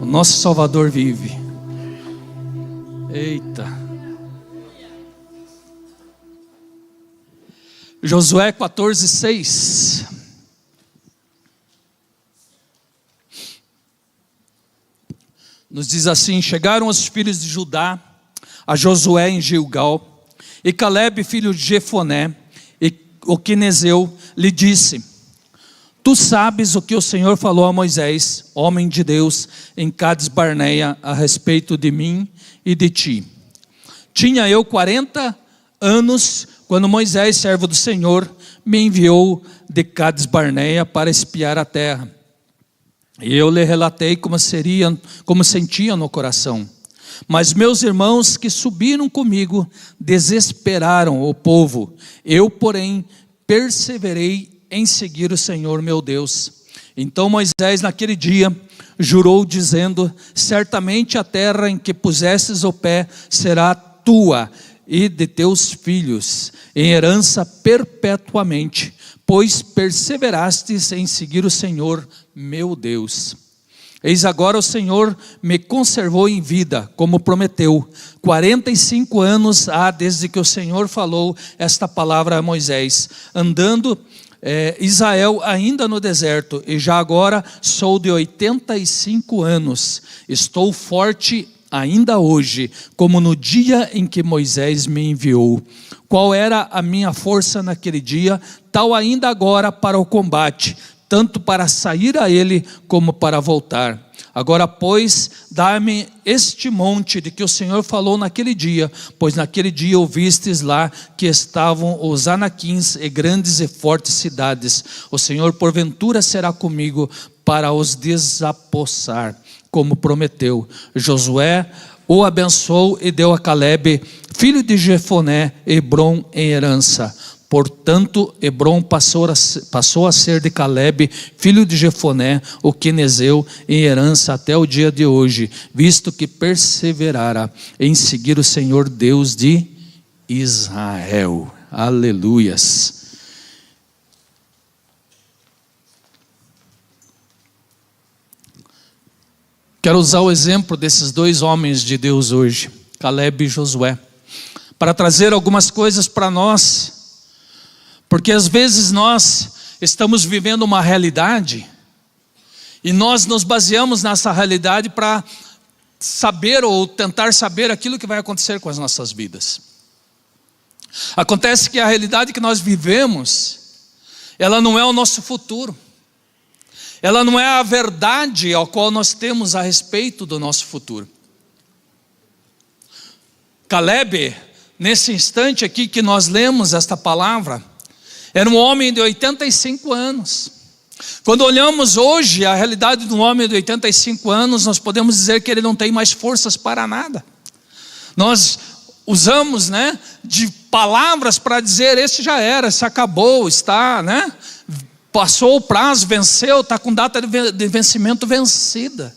O nosso Salvador vive. Eita. Josué 14:6. Nos diz assim: chegaram os filhos de Judá a Josué em Gilgal, e Calebe, filho de Jefoné, e o quenezeu, lhe disse: tu sabes o que o Senhor falou a Moisés, homem de Deus, em Cades Barneia, a respeito de mim e de ti. Tinha eu 40 anos, quando Moisés, servo do Senhor, me enviou de Cades Barneia para espiar a terra. E eu lhe relatei como sentia no coração. Mas meus irmãos que subiram comigo desesperaram o povo. Eu, porém, perseverei em seguir o Senhor meu Deus. Então Moisés naquele dia jurou dizendo: certamente a terra em que pusestes o pé será tua e de teus filhos, em herança perpetuamente, pois perseverastes em seguir o Senhor meu Deus. Eis agora o Senhor me conservou em vida, como prometeu. 45 anos há desde que o Senhor falou esta palavra a Moisés, andando Israel ainda no deserto, e já agora sou de 85 anos. Estou forte ainda hoje, como no dia em que Moisés me enviou. Qual era a minha força naquele dia, tal ainda agora para o combate, tanto para sair a ele como para voltar. Agora, pois, dá-me este monte de que o Senhor falou naquele dia, pois naquele dia ouvistes lá que estavam os anaquins e grandes e fortes cidades. O Senhor porventura será comigo para os desapossar, como prometeu. Josué o abençoou e deu a Calebe, filho de Jefoné, Hebrom em herança. Portanto, Hebrom passou a ser de Calebe, filho de Jefoné, o quenezeu, em herança até o dia de hoje, visto que perseverara em seguir o Senhor Deus de Israel. Aleluias. Quero usar o exemplo desses dois homens de Deus hoje, Calebe e Josué, para trazer algumas coisas para nós. Porque às vezes nós estamos vivendo uma realidade e nós nos baseamos nessa realidade para saber ou tentar saber aquilo que vai acontecer com as nossas vidas. Acontece que a realidade que nós vivemos, ela não é o nosso futuro. Ela não é a verdade ao qual nós temos a respeito do nosso futuro. Calebe, nesse instante aqui que nós lemos esta palavra, era um homem de 85 anos. Quando olhamos hoje a realidade de um homem de 85 anos, nós podemos dizer que ele não tem mais forças para nada. Nós usamos, de palavras para dizer: esse já era, esse acabou, está, passou o prazo, venceu, está com data de vencimento vencida.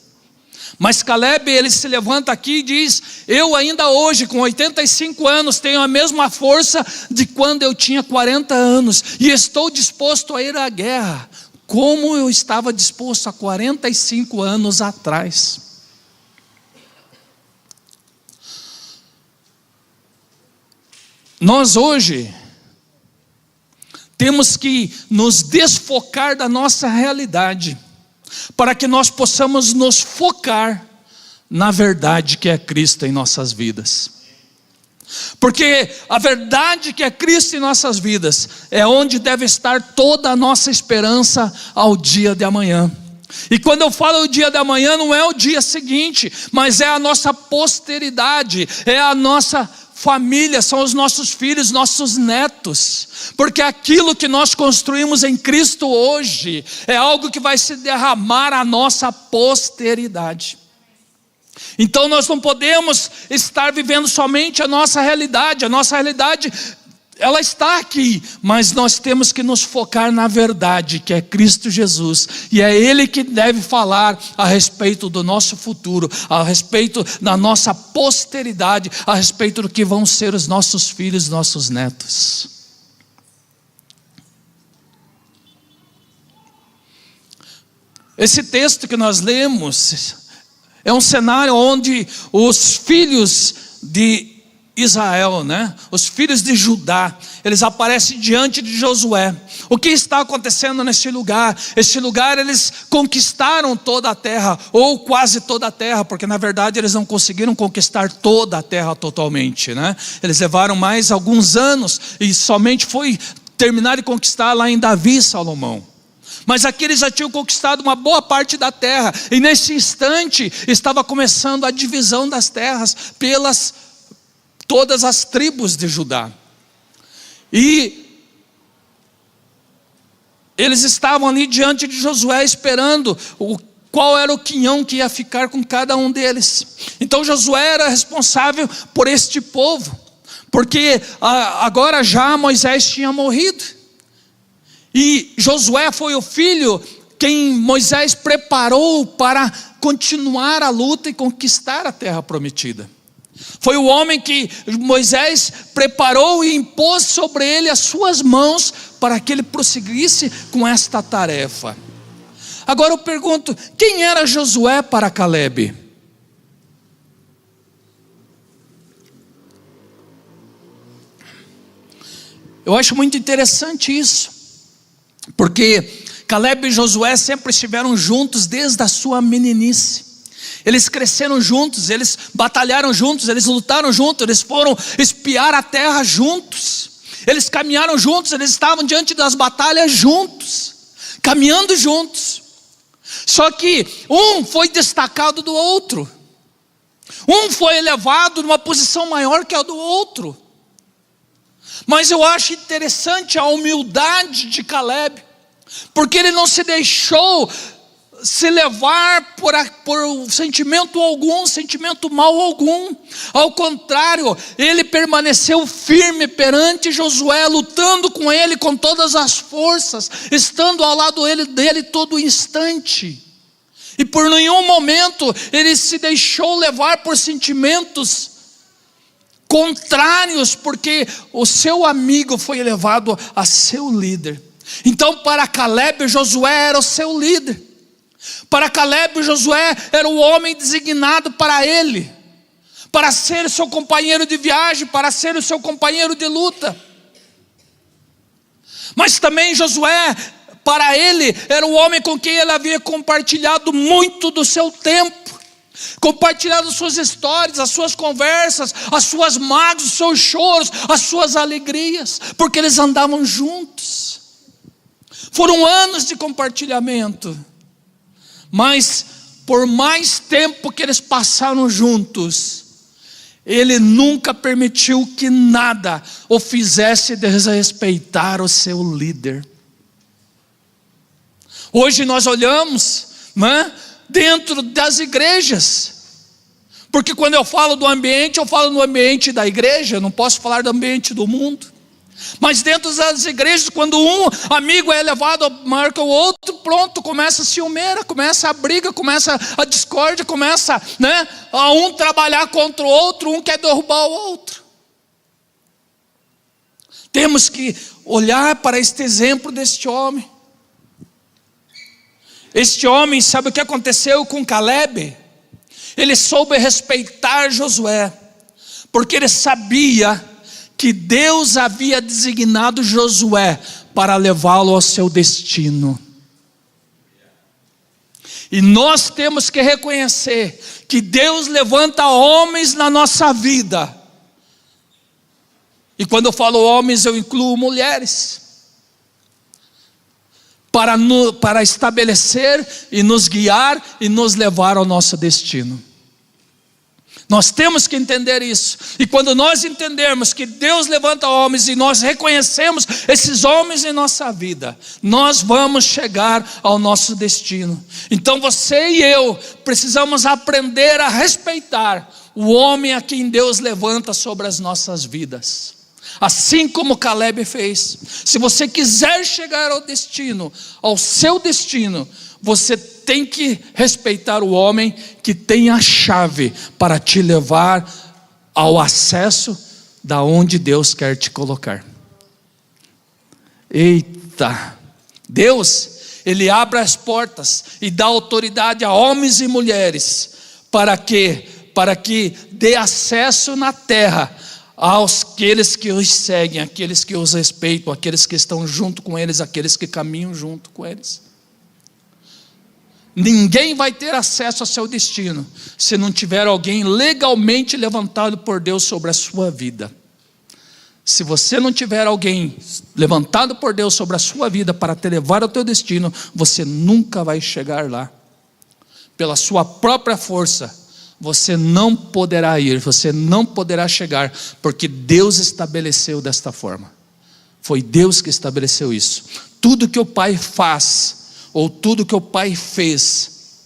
Mas Calebe, ele se levanta aqui e diz: eu ainda hoje, com 85 anos, tenho a mesma força de quando eu tinha 40 anos, e estou disposto a ir à guerra, como eu estava disposto há 45 anos atrás. Nós hoje temos que nos desfocar da nossa realidade, para que nós possamos nos focar na verdade que é Cristo em nossas vidas. Porque a verdade que é Cristo em nossas vidas é onde deve estar toda a nossa esperança ao dia de amanhã. E quando eu falo o dia de amanhã, não é o dia seguinte, mas é a nossa posteridade, é a nossa família, são os nossos filhos, nossos netos, porque aquilo que nós construímos em Cristo hoje é algo que vai se derramar à nossa posteridade. Então nós não podemos estar vivendo somente a nossa realidade ela está aqui, mas nós temos que nos focar na verdade que é Cristo Jesus, e é Ele que deve falar a respeito do nosso futuro, a respeito da nossa posteridade, a respeito do que vão ser os nossos filhos, nossos netos. Esse texto que nós lemos É um cenário onde os filhos de Israel, os filhos de Judá, eles aparecem diante de Josué. O que está acontecendo neste lugar? Este lugar eles conquistaram toda a terra, ou quase toda a terra, porque na verdade eles não conseguiram conquistar toda a terra totalmente, Eles levaram mais alguns anos, e somente foi terminar de conquistar lá em Davi e Salomão. Mas aqui eles já tinham conquistado uma boa parte da terra, e nesse instante estava começando a divisão das terras pelas todas as tribos de Judá. E eles estavam ali diante de Josué esperando qual era o quinhão que ia ficar com cada um deles. Então Josué era responsável por este povo, porque agora já Moisés tinha morrido, e Josué foi o filho quem Moisés preparou para continuar a luta e conquistar a terra prometida. Foi o homem que Moisés preparou e impôs sobre ele as suas mãos para que ele prosseguisse com esta tarefa. Agora eu pergunto, quem era Josué para Calebe? Eu acho muito interessante isso, porque Calebe e Josué sempre estiveram juntos desde a sua meninice. Eles cresceram juntos, eles batalharam juntos, eles lutaram juntos, eles foram espiar a terra juntos, eles caminharam juntos, eles estavam diante das batalhas juntos, caminhando juntos. Só que um foi destacado do outro, um foi elevado numa posição maior que a do outro. Mas eu acho interessante a humildade de Calebe, porque ele não se deixou se levar por sentimento algum, sentimento mal algum. Ao contrário, ele permaneceu firme perante Josué, lutando com ele com todas as forças, estando ao lado dele todo instante. E por nenhum momento ele se deixou levar por sentimentos contrários, porque o seu amigo foi elevado a seu líder. Então para Calebe, Josué era o seu líder. Para Calebe, Josué era o homem designado para ele, para ser o seu companheiro de viagem, para ser o seu companheiro de luta. Mas também Josué, para ele, era o homem com quem ele havia compartilhado muito do seu tempo, compartilhado as suas histórias, as suas conversas, as suas mágoas, os seus choros, as suas alegrias, porque eles andavam juntos. Foram anos de compartilhamento. Mas por mais tempo que eles passaram juntos, ele nunca permitiu que nada o fizesse desrespeitar o seu líder. Hoje nós olhamos, dentro das igrejas, porque quando eu falo do ambiente, eu falo no ambiente da igreja, eu não posso falar do ambiente do mundo. Mas dentro das igrejas, quando um amigo é elevado maior que o outro, pronto, começa a ciumeira, começa a briga, começa a discórdia, começa a um trabalhar contra o outro, um quer derrubar o outro. Temos que olhar para este exemplo deste homem. Este homem, sabe o que aconteceu com Calebe? Ele soube respeitar Josué, porque ele sabia que Deus havia designado Josué para levá-lo ao seu destino. E nós temos que reconhecer que Deus levanta homens na nossa vida. E quando eu falo homens, eu incluo mulheres, para estabelecer e nos guiar e nos levar ao nosso destino. Nós temos que entender isso. E quando nós entendermos que Deus levanta homens e nós reconhecemos esses homens em nossa vida, nós vamos chegar ao nosso destino. Então você e eu precisamos aprender a respeitar o homem a quem Deus levanta sobre as nossas vidas, assim como Calebe fez. Se você quiser chegar ao destino, ao seu destino, você tem que respeitar o homem que tem a chave para te levar ao acesso da onde Deus quer te colocar. Eita! Deus, Ele abre as portas e dá autoridade a homens e mulheres Para quê? Para que dê acesso na terra àqueles que os seguem, aqueles que os respeitam, aqueles que estão junto com eles, aqueles que caminham junto com eles. Ninguém vai ter acesso ao seu destino se não tiver alguém legalmente levantado por Deus sobre a sua vida. Se você não tiver alguém levantado por Deus sobre a sua vida para te levar ao teu destino, você nunca vai chegar lá. Pela sua própria força, você não poderá ir, você não poderá chegar, porque Deus estabeleceu desta forma. Foi Deus que estabeleceu isso. Tudo que o Pai faz, ou tudo que o Pai fez,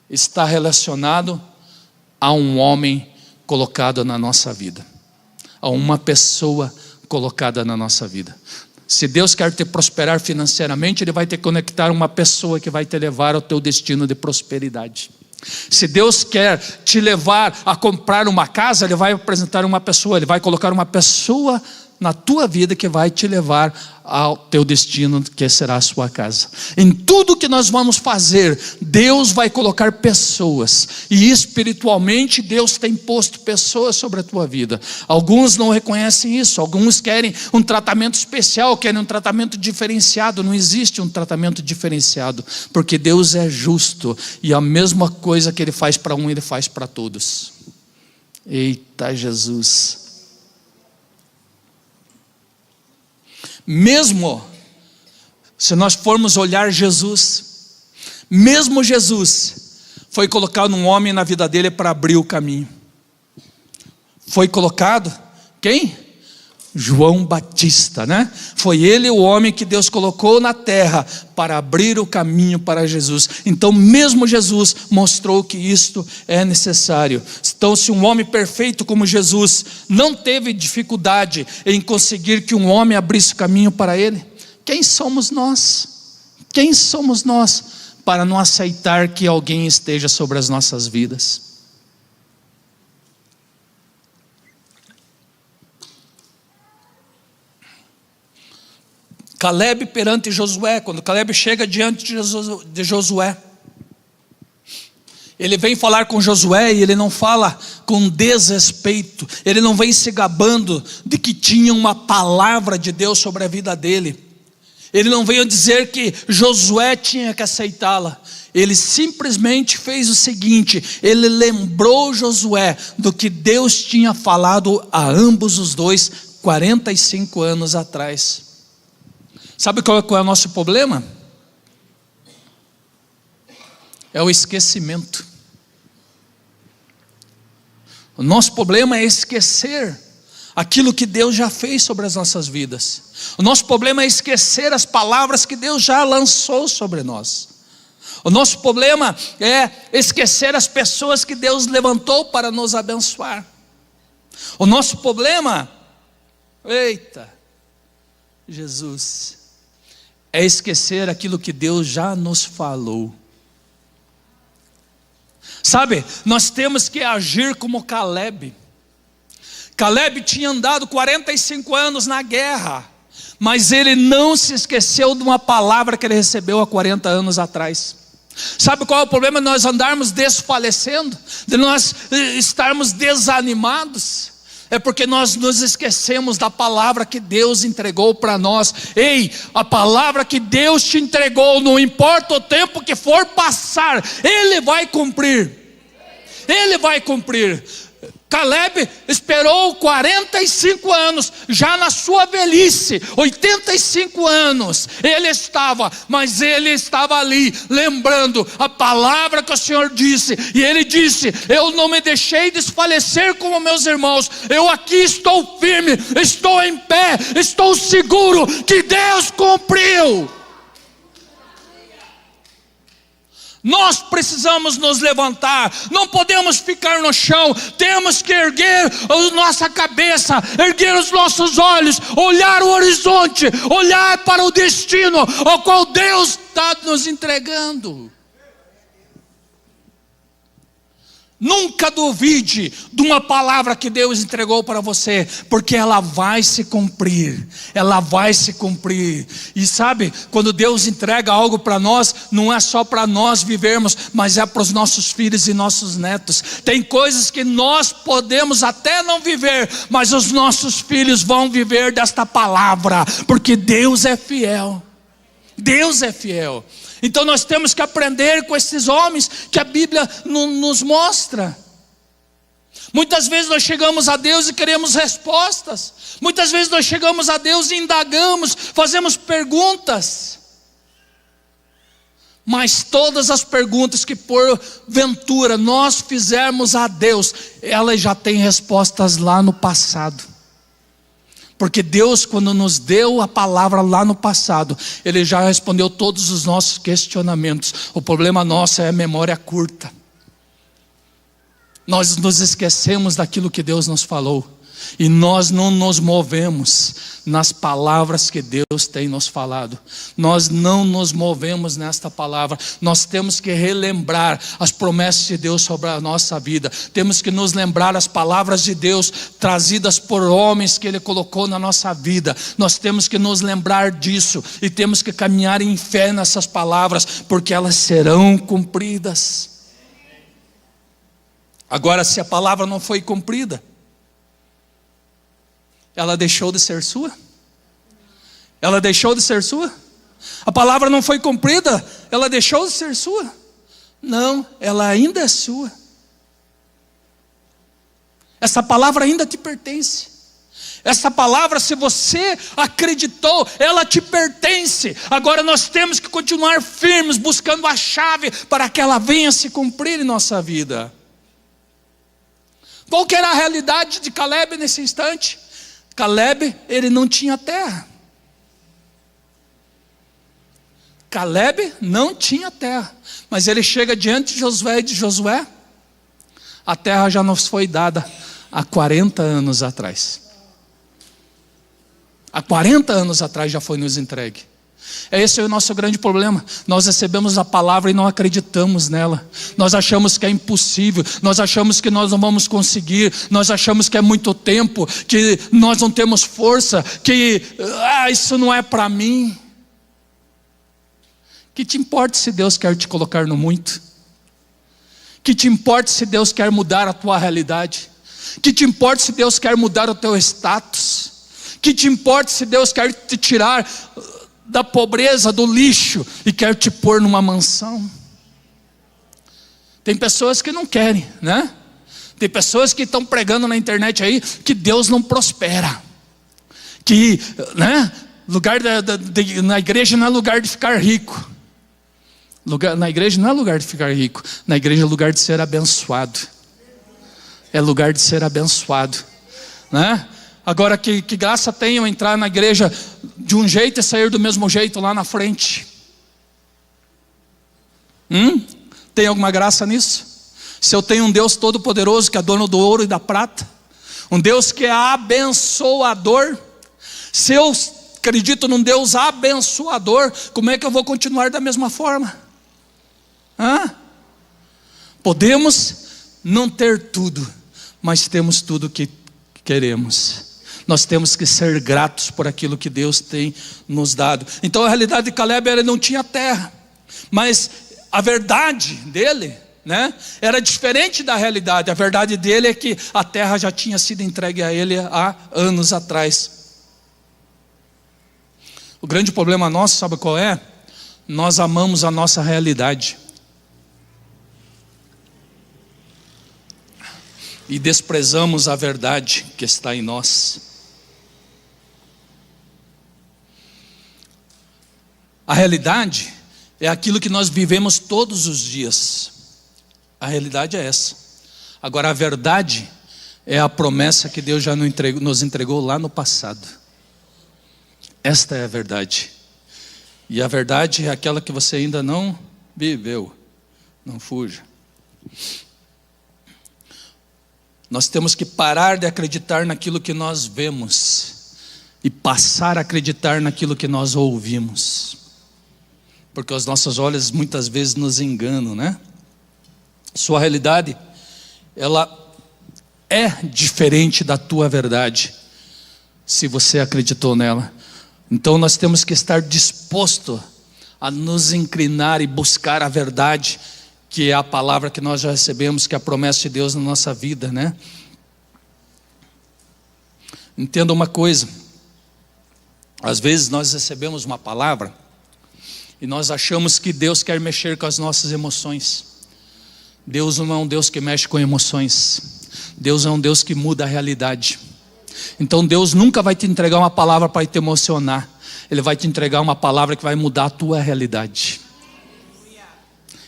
está relacionado a um homem colocado na nossa vida, a uma pessoa colocada na nossa vida. Se Deus quer te prosperar financeiramente, Ele vai te conectar uma pessoa que vai te levar ao teu destino de prosperidade. Se Deus quer te levar a comprar uma casa, Ele vai apresentar uma pessoa, Ele vai colocar uma pessoa na tua vida que vai te levar ao teu destino, que será a sua casa. Em tudo que nós vamos fazer, Deus vai colocar pessoas, e espiritualmente Deus tem posto pessoas sobre a tua vida. Alguns não reconhecem isso, alguns querem um tratamento especial, querem um tratamento diferenciado. Não existe um tratamento diferenciado, porque Deus é justo, e a mesma coisa que Ele faz para um, Ele faz para todos. Eita Jesus! Mesmo se nós formos olhar Jesus, mesmo Jesus foi colocado um homem na vida dele para abrir o caminho. Foi colocado quem? João Batista, né? Foi ele o homem que Deus colocou na terra para abrir o caminho para Jesus. Então mesmo Jesus mostrou que isto é necessário. Então se um homem perfeito como Jesus não teve dificuldade em conseguir que um homem abrisse caminho para ele, quem somos nós? Quem somos nós para não aceitar que alguém esteja sobre as nossas vidas? Caleb perante Josué, quando Caleb chega diante de Josué, ele vem falar com Josué e ele não fala com desrespeito, ele não vem se gabando de que tinha uma palavra de Deus sobre a vida dele, ele não veio dizer que Josué tinha que aceitá-la, ele simplesmente fez o seguinte: ele lembrou Josué do que Deus tinha falado a ambos os dois 45 anos atrás. Sabe qual é o nosso problema? É o esquecimento. O nosso problema é esquecer aquilo que Deus já fez sobre as nossas vidas. O nosso problema é esquecer as palavras que Deus já lançou sobre nós. O nosso problema é esquecer as pessoas que Deus levantou para nos abençoar. O nosso problema, eita, Jesus, é esquecer aquilo que Deus já nos falou. Sabe, nós temos que agir como Caleb. Caleb tinha andado 45 anos na guerra, mas ele não se esqueceu de uma palavra que ele recebeu há 40 anos atrás. Sabe qual é o problema de nós andarmos desfalecendo, de nós estarmos desanimados? É porque nós nos esquecemos da palavra que Deus entregou para nós. Ei, a palavra que Deus te entregou, não importa o tempo que for passar, Ele vai cumprir. Ele vai cumprir. Caleb esperou 45 anos, já na sua velhice, 85 anos, mas ele estava ali, lembrando a palavra que o Senhor disse, e ele disse: eu não me deixei desfalecer como meus irmãos, eu aqui estou firme, estou em pé, estou seguro que Deus cumpriu. Nós precisamos nos levantar, não podemos ficar no chão, temos que erguer a nossa cabeça, erguer os nossos olhos, olhar o horizonte, olhar para o destino ao qual Deus está nos entregando. Nunca duvide de uma palavra que Deus entregou para você, porque ela vai se cumprir, ela vai se cumprir. E sabe, quando Deus entrega algo para nós, não é só para nós vivermos, mas é para os nossos filhos e nossos netos. Tem coisas que nós podemos até não viver, mas os nossos filhos vão viver desta palavra, porque Deus é fiel. Deus é fiel. Então nós temos que aprender com esses homens que a Bíblia nos mostra. Muitas vezes nós chegamos a Deus e queremos respostas. Muitas vezes nós chegamos a Deus e indagamos, fazemos perguntas. Mas todas as perguntas que porventura nós fizermos a Deus, elas já têm respostas lá no passado. Porque Deus, quando nos deu a palavra lá no passado, Ele já respondeu todos os nossos questionamentos. O problema nosso é a memória curta. Nós nos esquecemos daquilo que Deus nos falou. E nós não nos movemos nas palavras que Deus tem nos falado. Nós não nos movemos nesta palavra. Nós temos que relembrar as promessas de Deus sobre a nossa vida. Temos que nos lembrar as palavras de Deus trazidas por homens que Ele colocou na nossa vida. Nós temos que nos lembrar disso e temos que caminhar em fé nessas palavras, porque elas serão cumpridas. Agora, se a palavra não foi cumprida, ela deixou de ser sua? Ela deixou de ser sua? A palavra não foi cumprida, ela deixou de ser sua? Não, ela ainda é sua. Essa palavra ainda te pertence. Essa palavra, se você acreditou, ela te pertence. Agora nós temos que continuar firmes, buscando a chave para que ela venha se cumprir em nossa vida. Qual que era a realidade de Caleb nesse instante? Caleb, ele não tinha terra. Caleb não tinha terra. Mas ele chega diante de Josué e de Josué, a terra já nos foi dada há 40 anos atrás. Há 40 anos atrás já foi nos entregue. Esse é o nosso grande problema. Nós recebemos a palavra e não acreditamos nela. Nós achamos que é impossível. Nós achamos que nós não vamos conseguir. Nós achamos que é muito tempo, que nós não temos força, que isso não é para mim. Que te importa se Deus quer te colocar no muito? Que te importa se Deus quer mudar a tua realidade? Que te importa se Deus quer mudar o teu status? Que te importa se Deus quer te tirar da pobreza, do lixo, e quer te pôr numa mansão? Tem pessoas que não querem, né? Tem pessoas que estão pregando na internet aí que Deus não prospera, que, né, na igreja não é lugar de ficar rico. Na igreja não é lugar de ficar rico. Na igreja é lugar de ser abençoado. É lugar de ser abençoado, né? Agora, que graça tem eu entrar na igreja de um jeito e sair do mesmo jeito lá na frente? Tem alguma graça nisso? Se eu tenho um Deus todo poderoso que é dono do ouro e da prata, um Deus que é abençoador, se eu acredito num Deus abençoador, como é que eu vou continuar da mesma forma? Podemos não ter tudo, mas temos tudo o que queremos. Nós temos que ser gratos por aquilo que Deus tem nos dado. Então a realidade de Caleb, ele não tinha terra, mas a verdade dele, né, era diferente da realidade. A verdade dele é que a terra já tinha sido entregue a ele há anos atrás. O grande problema nosso, sabe qual é? Nós amamos a nossa realidade e desprezamos a verdade que está em nós. A realidade é aquilo que nós vivemos todos os dias. A realidade é essa. Agora a verdade é a promessa que Deus já nos entregou lá no passado. Esta é a verdade. E a verdade é aquela que você ainda não viveu. Não fuja. Nós temos que parar de acreditar naquilo que nós vemos e passar a acreditar naquilo que nós ouvimos. Porque os nossos olhos muitas vezes nos enganam, né? Sua realidade ela é diferente da tua verdade, se você acreditou nela. Então nós temos que estar disposto a nos inclinar e buscar a verdade, que é a palavra que nós já recebemos, que é a promessa de Deus na nossa vida, né? Entenda uma coisa, às vezes nós recebemos uma palavra e nós achamos que Deus quer mexer com as nossas emoções. Deus não é um Deus que mexe com emoções. Deus é um Deus que muda a realidade. Então Deus nunca vai te entregar uma palavra para te emocionar. Ele vai te entregar uma palavra que vai mudar a tua realidade.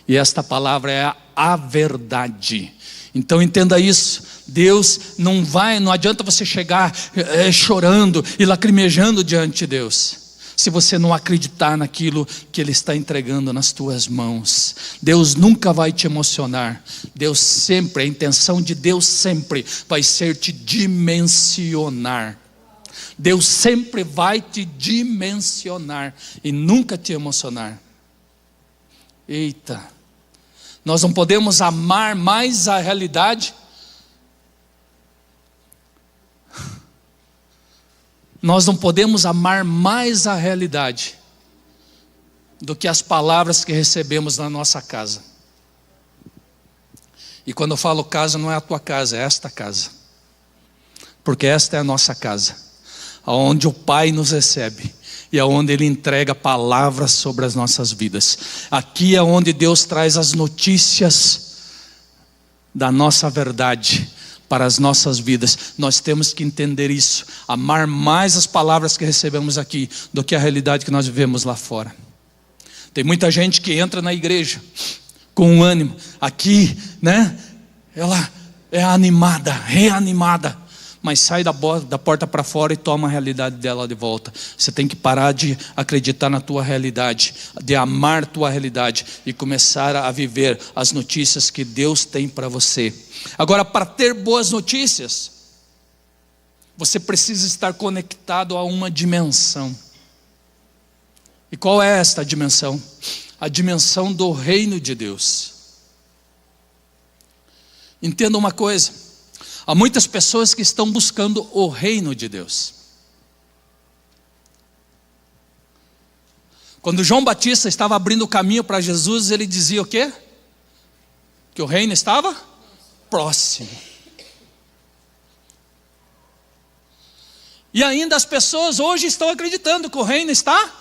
E esta palavra é a verdade. Então entenda isso. Deus não adianta você chegar chorando e lacrimejando diante de Deus, se você não acreditar naquilo que Ele está entregando nas tuas mãos. Deus nunca vai te emocionar. Deus sempre, a intenção de Deus sempre vai ser te dimensionar. Deus sempre vai te dimensionar e nunca te emocionar. Eita, nós não podemos amar mais a realidade. Nós não podemos amar mais a realidade do que as palavras que recebemos na nossa casa. E quando eu falo casa, não é a tua casa, é esta casa. Porque esta é a nossa casa, aonde o Pai nos recebe e aonde Ele entrega palavras sobre as nossas vidas. Aqui é onde Deus traz as notícias da nossa verdade para as nossas vidas. Nós temos que entender isso, amar mais as palavras que recebemos aqui do que a realidade que nós vivemos lá fora. Tem muita gente que entra na igreja com um ânimo, aqui, né? Ela é animada, reanimada, mas sai da porta para fora e toma a realidade dela de volta. Você tem que parar de acreditar na tua realidade, de amar tua realidade e começar a viver as notícias que Deus tem para você. Agora, para ter boas notícias, você precisa estar conectado a uma dimensão. E qual é esta dimensão? A dimensão do reino de Deus. Entenda uma coisa, há muitas pessoas que estão buscando o reino de Deus. Quando João Batista estava abrindo o caminho para Jesus, ele dizia o quê? Que o reino estava próximo. E ainda as pessoas hoje estão acreditando que o reino está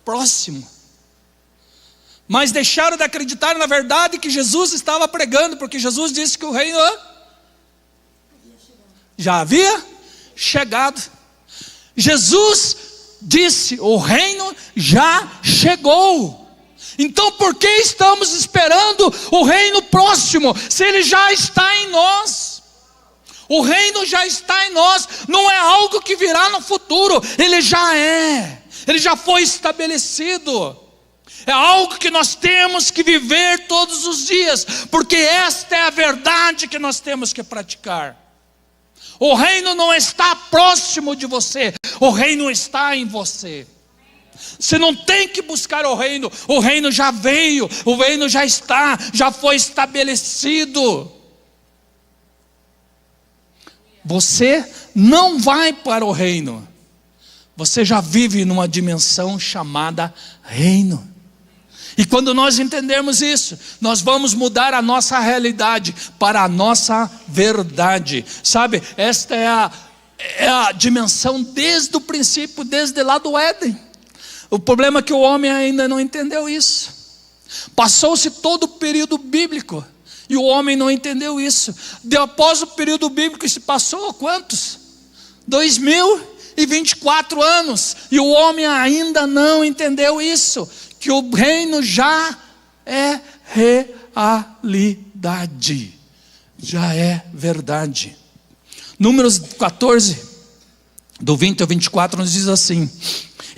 próximo, mas deixaram de acreditar na verdade que Jesus estava pregando, porque Jesus disse que o reino já havia chegado. Jesus disse: o reino já chegou. Então por que estamos esperando o reino próximo, se ele já está em nós? O reino já está em nós, não é algo que virá no futuro, ele já é, ele já foi estabelecido. É algo que nós temos que viver todos os dias, porque esta é a verdade que nós temos que praticar. O reino não está próximo de você, o reino está em você. Você não tem que buscar o reino já veio, o reino já está, já foi estabelecido. Você não vai para o reino, você já vive numa dimensão chamada reino. E quando nós entendermos isso, nós vamos mudar a nossa realidade para a nossa verdade. Sabe, esta é a dimensão desde o princípio, desde lá do Éden. O problema é que o homem ainda não entendeu isso. Passou-se todo o período bíblico e o homem não entendeu isso. Após o período bíblico se passou quantos? 2024 anos. E o homem ainda não entendeu isso, que o reino já é realidade, já é verdade. Números 14, do 20 ao 24, nos diz assim: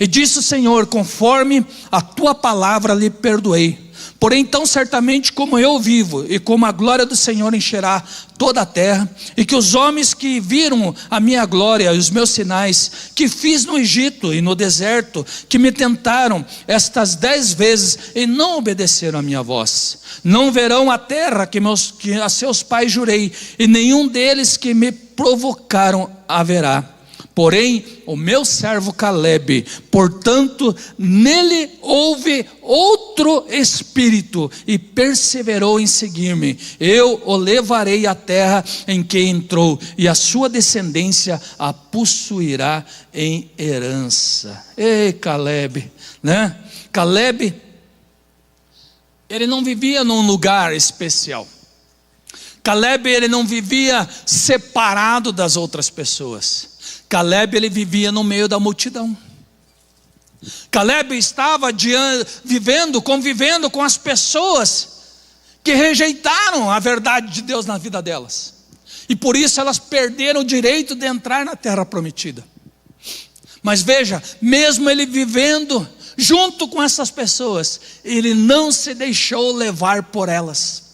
e disse o Senhor: conforme a tua palavra lhe perdoei, Porém, tão certamente como eu vivo, e como a glória do Senhor encherá toda a terra, e que os homens que viram a minha glória e os meus sinais, que fiz no Egito e no deserto, que me tentaram estas 10 vezes e não obedeceram a minha voz, não verão a terra que a seus pais jurei, e nenhum deles que me provocaram haverá. Porém, o meu servo Caleb, portanto, nele houve outro espírito, e perseverou em seguir-me. Eu o levarei à terra em que entrou, e a sua descendência a possuirá em herança. Ei, Caleb, né? Caleb, ele não vivia num lugar especial. Caleb, ele não vivia separado das outras pessoas. Caleb, ele vivia no meio da multidão. Caleb estava convivendo com as pessoas que rejeitaram a verdade de Deus na vida delas, e por isso elas perderam o direito de entrar na terra prometida. Mas veja, mesmo ele vivendo junto com essas pessoas, ele não se deixou levar por elas.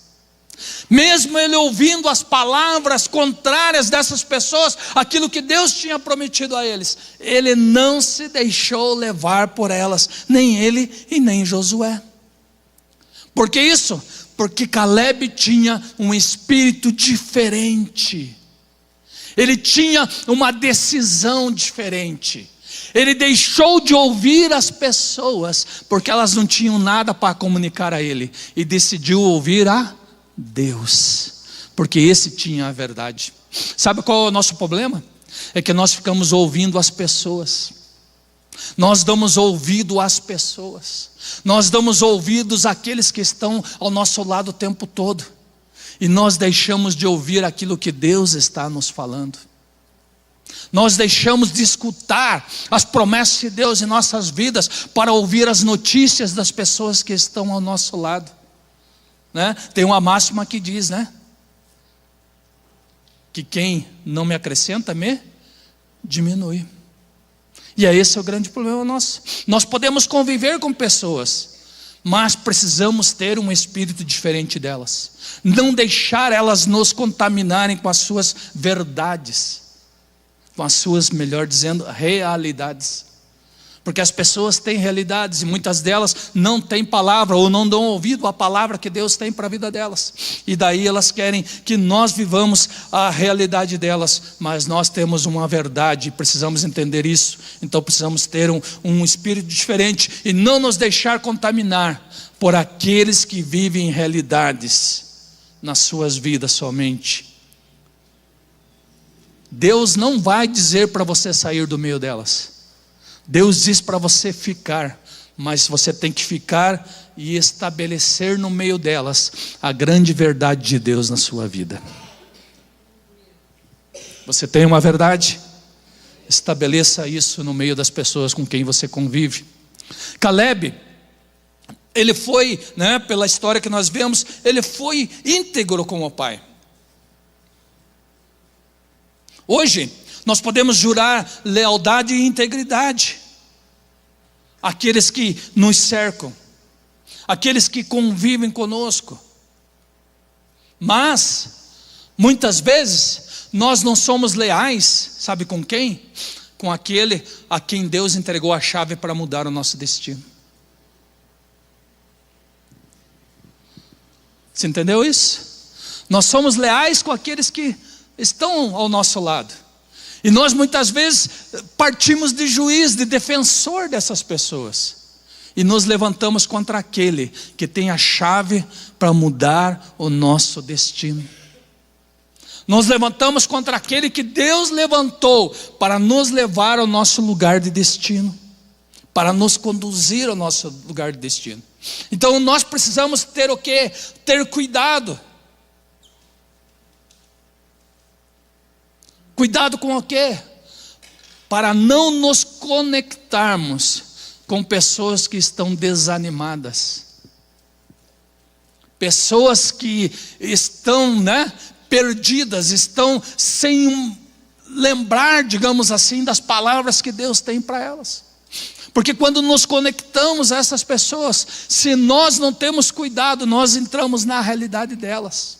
Mesmo ele ouvindo as palavras contrárias dessas pessoas, aquilo que Deus tinha prometido a eles, ele não se deixou levar por elas, nem ele e nem Josué. Por que isso? Porque Caleb tinha um espírito diferente, ele tinha uma decisão diferente. Ele deixou de ouvir as pessoas, porque elas não tinham nada para comunicar a ele, e decidiu ouvir a Deus, porque esse tinha a verdade. Sabe qual é o nosso problema? É que nós ficamos ouvindo as pessoas, nós damos ouvido às pessoas, nós damos ouvidos àqueles que estão ao nosso lado o tempo todo, e nós deixamos de ouvir aquilo que Deus está nos falando. Nós deixamos de escutar as promessas de Deus em nossas vidas para ouvir as notícias das pessoas que estão ao nosso lado, né? Tem uma máxima que diz, né? Que quem não me acrescenta, me diminui. E esse é o grande problema nosso. Nós podemos conviver com pessoas, mas precisamos ter um espírito diferente delas. Não deixar elas nos contaminarem com as suas verdades, com as suas, melhor dizendo, realidades. Porque as pessoas têm realidades, e muitas delas não têm palavra, ou não dão ouvido à palavra que Deus tem para a vida delas, e daí elas querem que nós vivamos a realidade delas, mas nós temos uma verdade, e precisamos entender isso. Então precisamos ter um espírito diferente, e não nos deixar contaminar por aqueles que vivem realidades nas suas vidas somente. Deus não vai dizer para você sair do meio delas. Deus diz para você ficar, mas você tem que ficar e estabelecer no meio delas a grande verdade de Deus na sua vida. Você tem uma verdade? Estabeleça isso no meio das pessoas com quem você convive. Caleb, ele foi, né, pela história que nós vemos, ele foi íntegro com o pai. Hoje, nós podemos jurar lealdade e integridade àqueles que nos cercam, aqueles que convivem conosco. Mas, muitas vezes, nós não somos leais, sabe com quem? Com aquele a quem Deus entregou a chave para mudar o nosso destino. Você entendeu isso? Nós somos leais com aqueles que estão ao nosso lado. E nós muitas vezes partimos de juiz, de defensor dessas pessoas, e nos levantamos contra aquele que tem a chave para mudar o nosso destino. Nos levantamos contra aquele que Deus levantou para nos levar ao nosso lugar de destino, para nos conduzir ao nosso lugar de destino. Então nós precisamos ter o quê? Ter cuidado. Cuidado com o quê? Para não nos conectarmos com pessoas que estão desanimadas, pessoas que estão, né, perdidas, estão sem lembrar, digamos assim, das palavras que Deus tem para elas. Porque quando nos conectamos a essas pessoas, se nós não temos cuidado, nós entramos na realidade delas.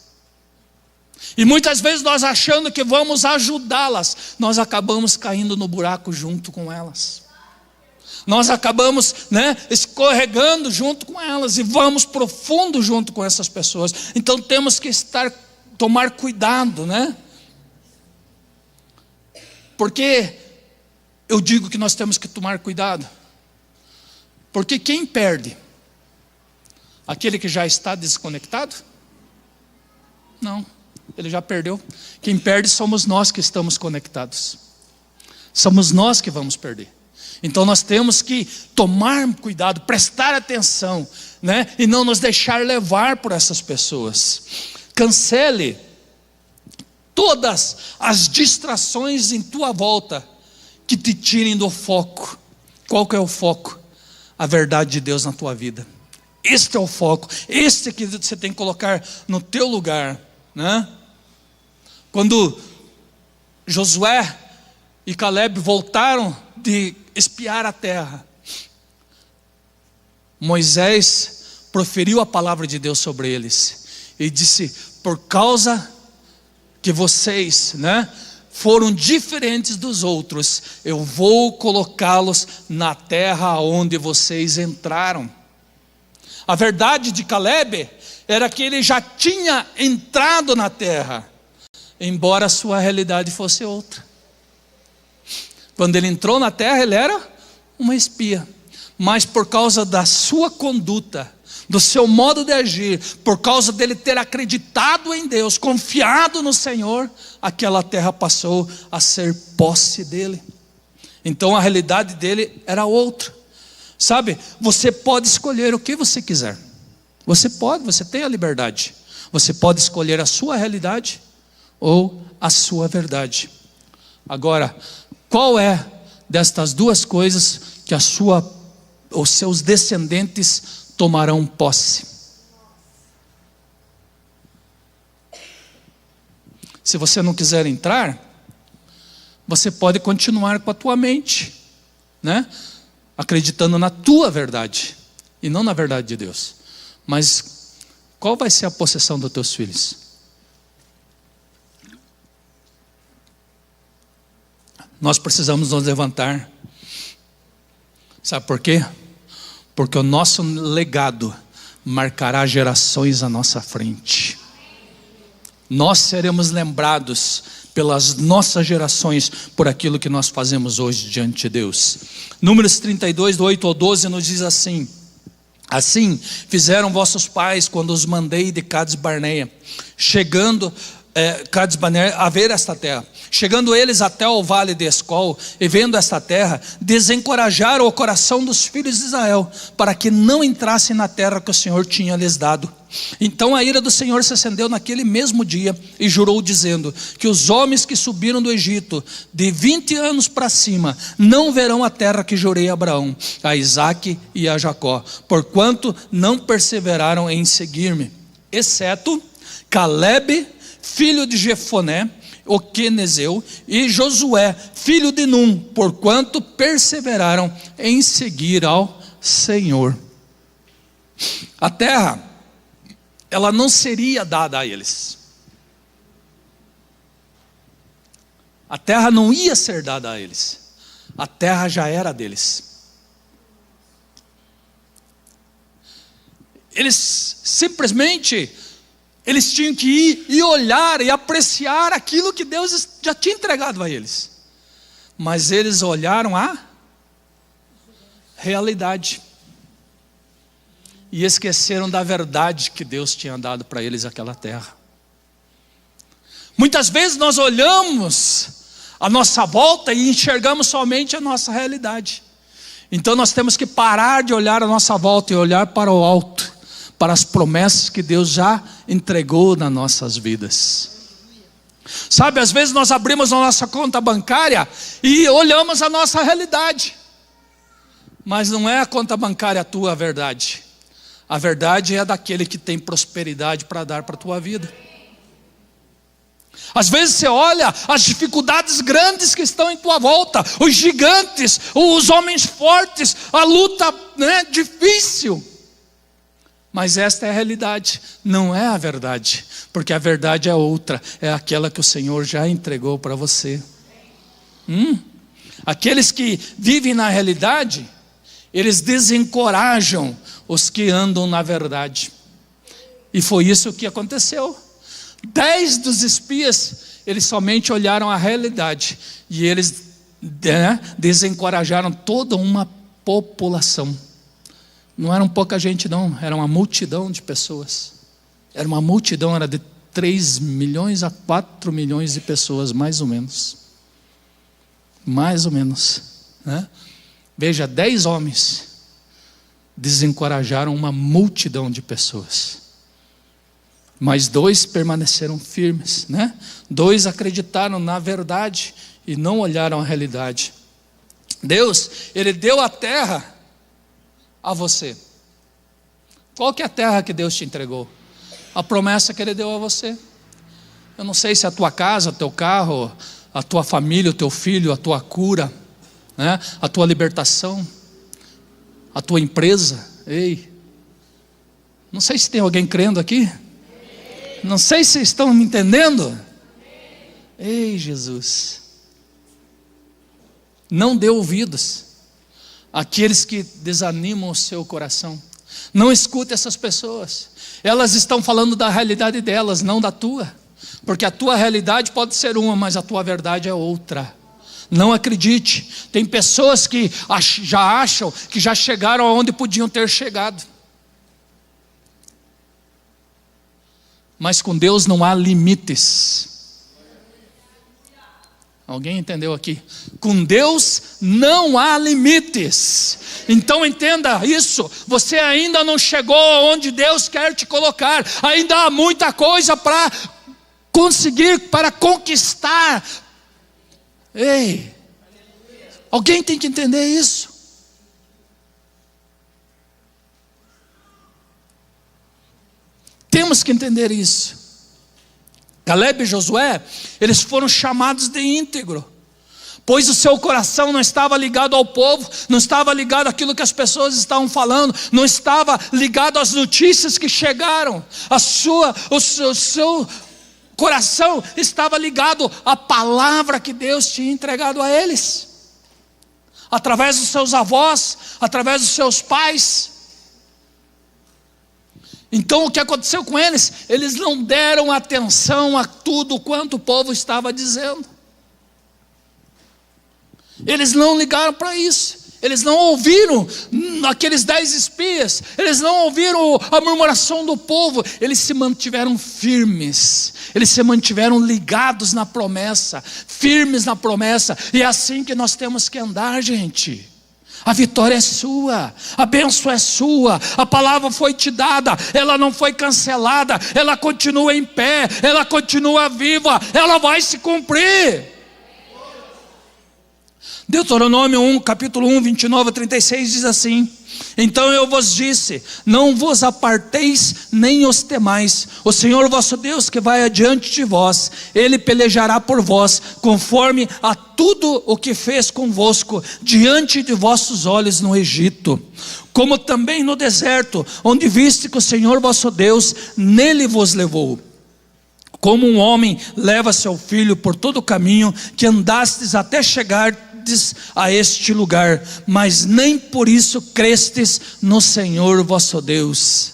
E muitas vezes nós achando que vamos ajudá-las, nós acabamos caindo no buraco junto com elas. Nós acabamos, escorregando junto com elas e vamos profundo junto com essas pessoas. Então temos que tomar cuidado, Porque eu digo que nós temos que tomar cuidado. Porque quem perde? Aquele que já está desconectado? Não, ele já perdeu. Quem perde somos nós que estamos conectados. Somos nós que vamos perder. Então nós temos que tomar cuidado, prestar atenção, e não nos deixar levar por essas pessoas. Cancele todas as distrações em tua volta que te tirem do foco. Qual que é o foco? A verdade de Deus na tua vida. Este é o foco. Este que você tem que colocar no teu lugar, Quando Josué e Caleb voltaram de espiar a terra, Moisés proferiu a palavra de Deus sobre eles e disse: por causa que vocês, foram diferentes dos outros, eu vou colocá-los na terra onde vocês entraram. A verdade de Caleb era que ele já tinha entrado na terra, embora a sua realidade fosse outra. Quando ele entrou na terra, ele era uma espia, mas por causa da sua conduta, do seu modo de agir, por causa dele ter acreditado em Deus, confiado no Senhor, aquela terra passou a ser posse dele. Então a realidade dele era outra. Sabe, você pode escolher o que você quiser. Você tem a liberdade. Você pode escolher a sua realidade ou a sua verdade. Agora, qual é destas duas coisas que os seus descendentes tomarão posse? Se você não quiser entrar, você pode continuar com a tua mente, acreditando na tua verdade e não na verdade de Deus. Mas qual vai ser a possessão dos teus filhos? Nós precisamos nos levantar. Sabe por quê? Porque o nosso legado marcará gerações à nossa frente. Nós seremos lembrados pelas nossas gerações por aquilo que nós fazemos hoje diante de Deus. Números 32, do 8 ao 12 nos diz assim: assim fizeram vossos pais quando os mandei de Cades Barneia, Cades Barneia a ver esta terra. Chegando eles até o vale de Escol e vendo esta terra, desencorajaram o coração dos filhos de Israel, para que não entrassem na terra que o Senhor tinha lhes dado. Então a ira do Senhor se acendeu naquele mesmo dia e jurou dizendo, que os homens que subiram do Egito de 20 anos para cima, não verão a terra que jurei a Abraão, a Isaque e a Jacó, porquanto não perseveraram em seguir-me, exceto Caleb, filho de Jefoné, o quenezeu, e Josué, filho de Num, porquanto perseveraram em seguir ao Senhor. A terra, ela não seria dada a eles. A terra não ia ser dada a eles. A terra já era deles. Eles simplesmente tinham que ir e olhar e apreciar aquilo que Deus já tinha entregado a eles. Mas eles olharam a realidade e esqueceram da verdade que Deus tinha dado para eles aquela terra. Muitas vezes nós olhamos a nossa volta e enxergamos somente a nossa realidade. Então nós temos que parar de olhar a nossa volta e olhar para o alto, para as promessas que Deus já entregou nas nossas vidas. Sabe, às vezes nós abrimos a nossa conta bancária e olhamos a nossa realidade, mas não é a conta bancária a tua verdade. A verdade é daquele que tem prosperidade para dar para a tua vida. Às vezes você olha as dificuldades grandes que estão em tua volta, os gigantes, os homens fortes, a luta, difícil. Mas esta é a realidade, não é a verdade, porque a verdade é outra, é aquela que o Senhor já entregou para você. Aqueles que vivem na realidade, eles desencorajam os que andam na verdade. E foi isso que aconteceu. 10 dos espias, eles somente olharam a realidade, e eles desencorajaram toda uma população. Não era pouca gente não, era uma multidão de pessoas. Era uma multidão, era de 3 milhões a 4 milhões de pessoas, mais ou menos. Mais ou menos, Veja, 10 homens desencorajaram uma multidão de pessoas. Mas 2 permaneceram firmes, 2 acreditaram na verdade e não olharam a realidade. Deus, Ele deu a terra a você. Qual que é a terra que Deus te entregou? A promessa que Ele deu a você. Eu não sei se é a tua casa, o teu carro, a tua família, o teu filho, a tua cura, a tua libertação, a tua empresa. Ei, não sei se tem alguém crendo aqui. Não sei se estão me entendendo. Ei, Jesus, não dê ouvidos àqueles que desanimam o seu coração. Não escute essas pessoas. Elas estão falando da realidade delas, não da tua. Porque a tua realidade pode ser uma, mas a tua verdade é outra. Não acredite. Tem pessoas que já acham que já chegaram aonde podiam ter chegado. Mas com Deus não há limites. Alguém entendeu aqui? Com Deus não há limites. Então entenda isso. Você ainda não chegou aonde Deus quer te colocar. Ainda há muita coisa para conseguir, para conquistar. Ei, alguém tem que entender isso. Temos que entender isso. Caleb e Josué, eles foram chamados de íntegro, pois o seu coração não estava ligado ao povo, não estava ligado àquilo que as pessoas estavam falando, não estava ligado às notícias que chegaram. O seu coração estava ligado à palavra que Deus tinha entregado a eles, através dos seus avós, através dos seus pais. Então o que aconteceu com eles? Eles não deram atenção a tudo quanto o povo estava dizendo. Eles não ligaram para isso. Eles não ouviram aqueles 10 espias. Eles não ouviram a murmuração do povo. Eles se mantiveram firmes. Eles se mantiveram ligados na promessa. Firmes na promessa. E é assim que nós temos que andar, gente. A vitória é sua, a bênção é sua, a palavra foi te dada, ela não foi cancelada, ela continua em pé, ela continua viva, ela vai se cumprir. Deuteronômio 1, capítulo 1, 29 a 36 diz assim: então eu vos disse, não vos aparteis nem os temais, o Senhor vosso Deus que vai adiante de vós, Ele pelejará por vós, conforme a tudo o que fez convosco, diante de vossos olhos no Egito, como também no deserto, onde viste que o Senhor vosso Deus nele vos levou. Como um homem leva seu filho por todo o caminho que andastes até chegar a este lugar, mas nem por isso crestes no Senhor vosso Deus.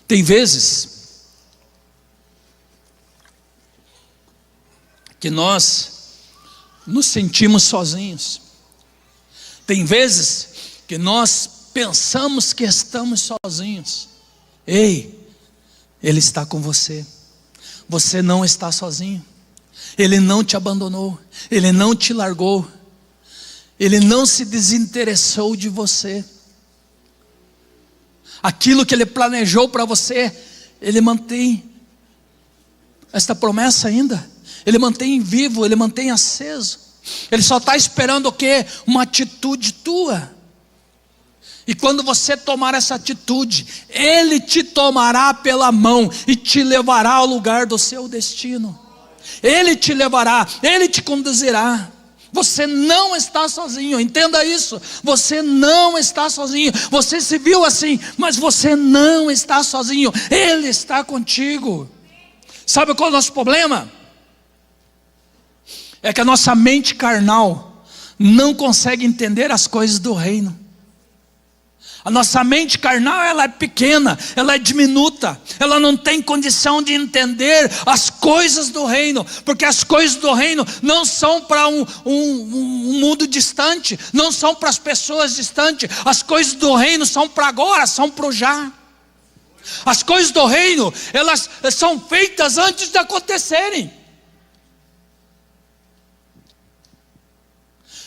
Tem vezes que nós nos sentimos sozinhos. Tem vezes que nós pensamos que estamos sozinhos. Ei, Ele está com você. Você não está sozinho. Ele não te abandonou, Ele não te largou, Ele não se desinteressou de você. Aquilo que Ele planejou para você, Ele mantém esta promessa ainda, Ele mantém vivo, Ele mantém aceso. Ele só está esperando o quê? Uma atitude tua. E quando você tomar essa atitude, Ele te tomará pela mão e te levará ao lugar do seu destino. Ele te levará, Ele te conduzirá. Você não está sozinho, entenda isso. Você não está sozinho. Você se viu assim, mas você não está sozinho. Ele está contigo. Sabe qual é o nosso problema? É que a nossa mente carnal não consegue entender as coisas do reino. A nossa mente carnal, ela é pequena, ela é diminuta, ela não tem condição de entender as coisas do reino, porque as coisas do reino não são para um mundo distante, não são para as pessoas distantes, as coisas do reino são para agora, são para o já. As coisas do reino, elas são feitas antes de acontecerem.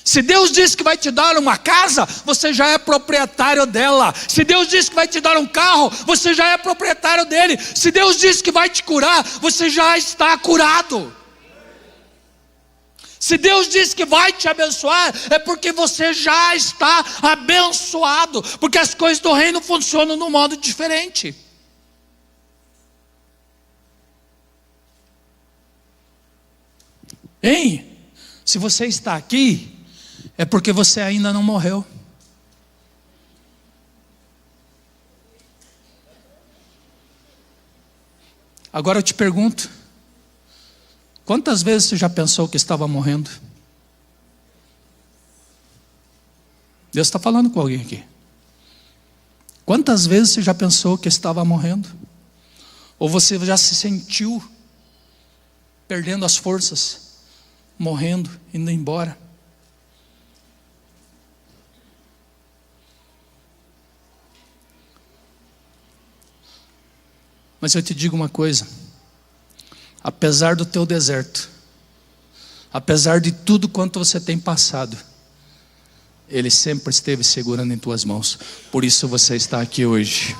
Se Deus diz que vai te dar uma casa, você já é proprietário dela. Se Deus diz que vai te dar um carro, você já é proprietário dele. Se Deus diz que vai te curar, você já está curado. Se Deus diz que vai te abençoar, é porque você já está abençoado. Porque as coisas do reino funcionam de um modo diferente. Hein? Se você está aqui, é porque você ainda não morreu. Agora eu te pergunto, quantas vezes você já pensou que estava morrendo? Deus está falando com alguém aqui. Quantas vezes você já pensou que estava morrendo? Ou você já se sentiu perdendo as forças, morrendo, indo embora? Mas eu te digo uma coisa, apesar do teu deserto, apesar de tudo quanto você tem passado, Ele sempre esteve segurando em tuas mãos. Por isso você está aqui hoje.